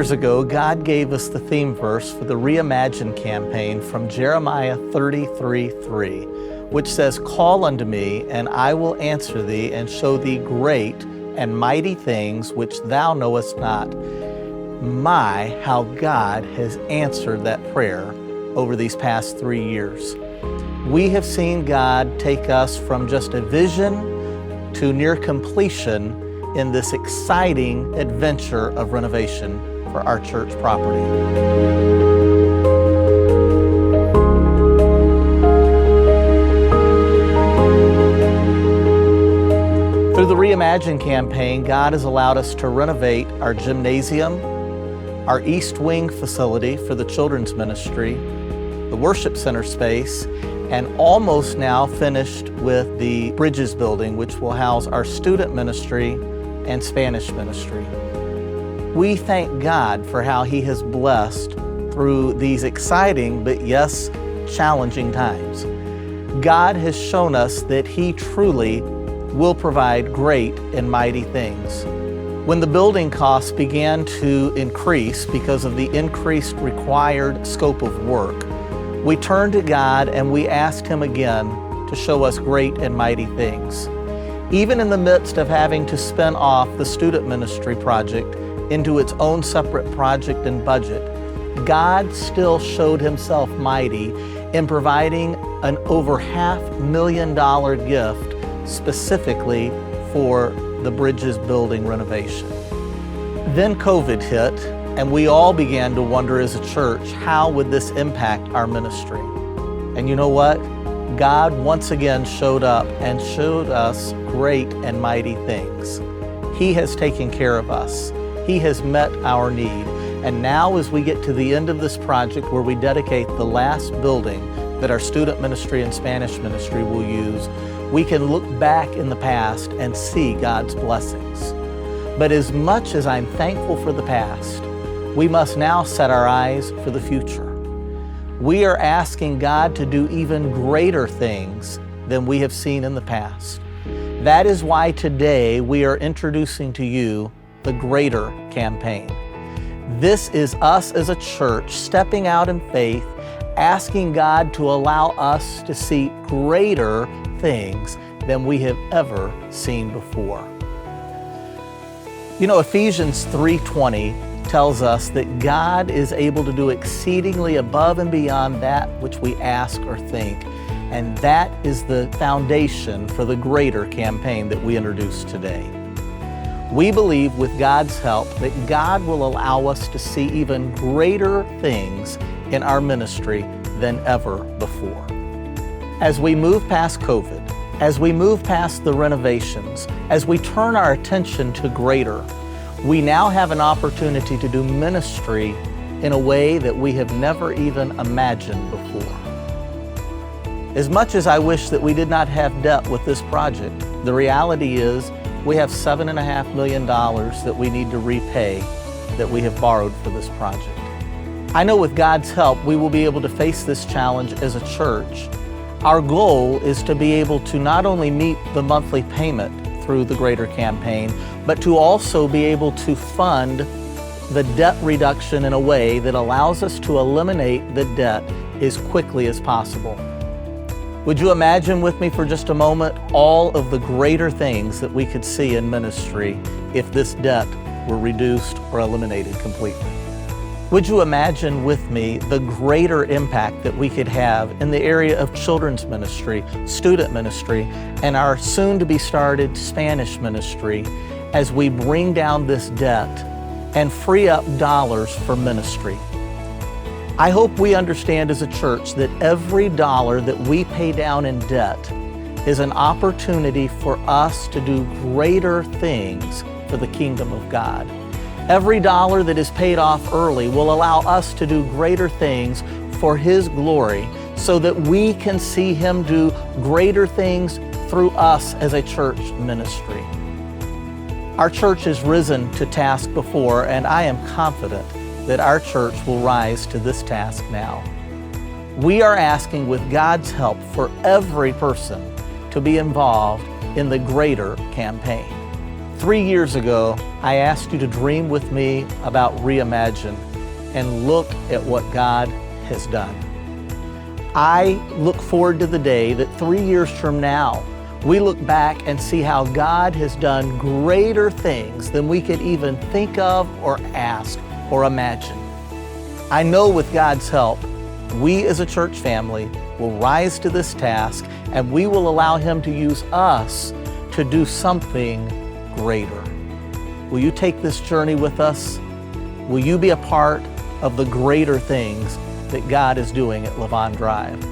years ago, God gave us the theme verse for the Reimagine campaign from Jeremiah 33:3, which says, "Call unto me, and I will answer thee, and show thee great and mighty things which thou knowest not." My, how God has answered that prayer over these past 3 years. We have seen God take us from just a vision to near completion in this exciting adventure of renovation for our church property. Through the Reimagine campaign, God has allowed us to renovate our gymnasium, our East Wing facility for the children's ministry, the worship center space, and almost now finished with the Bridges building, which will house our student ministry and Spanish ministry. We thank God for how He has blessed through these exciting, but yes, challenging times. God has shown us that He truly will provide great and mighty things. When the building costs began to increase because of the increased required scope of work, we turned to God and we asked Him again to show us great and mighty things. Even in the midst of having to spin off the student ministry project into its own separate project and budget, God still showed Himself mighty in providing an over $500,000 gift specifically for the Bridges building renovation. Then COVID hit, and we all began to wonder as a church, how would this impact our ministry? And you know what? God once again showed up and showed us great and mighty things. He has taken care of us. He has met our need. And now as we get to the end of this project where we dedicate the last building that our student ministry and Spanish ministry will use, we can look back in the past and see God's blessings. But as much as I'm thankful for the past, we must now set our eyes for the future. We are asking God to do even greater things than we have seen in the past. That is why today we are introducing to you the Greater campaign. This is us as a church stepping out in faith, asking God to allow us to see greater things than we have ever seen before. You know, Ephesians 3:20 tells us that God is able to do exceedingly above and beyond that which we ask or think. And that is the foundation for the Greater campaign that we introduced today. We believe with God's help that God will allow us to see even greater things in our ministry than ever before. As we move past COVID, as we move past the renovations, as we turn our attention to greater, we now have an opportunity to do ministry in a way that we have never even imagined before. As much as I wish that we did not have debt with this project, the reality is we have $7.5 million that we need to repay that we have borrowed for this project. I know with God's help, we will be able to face this challenge as a church. Our goal is to be able to not only meet the monthly payment through the Greater campaign, but to also be able to fund the debt reduction in a way that allows us to eliminate the debt as quickly as possible. Would you imagine with me for just a moment all of the greater things that we could see in ministry if this debt were reduced or eliminated completely? Would you imagine with me the greater impact that we could have in the area of children's ministry, student ministry, and our soon-to-be started Spanish ministry as we bring down this debt and free up dollars for ministry? I hope we understand as a church that every dollar that we pay down in debt is an opportunity for us to do greater things for the kingdom of God. Every dollar that is paid off early will allow us to do greater things for His glory so that we can see Him do greater things through us as a church ministry. Our church has risen to task before, and I am confident that our church will rise to this task now. We are asking with God's help for every person to be involved in the Greater campaign. 3 years ago, I asked you to dream with me about Reimagine and look at what God has done. I look forward to the day that 3 years from now, we look back and see how God has done greater things than we could even think of or ask or imagine. I know with God's help, we as a church family will rise to this task and we will allow Him to use us to do something greater. Will you take this journey with us? Will you be a part of the greater things that God is doing at Lavon Drive?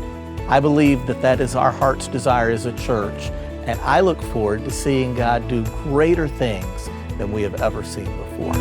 I believe that that is our heart's desire as a church, and I look forward to seeing God do greater things than we have ever seen before.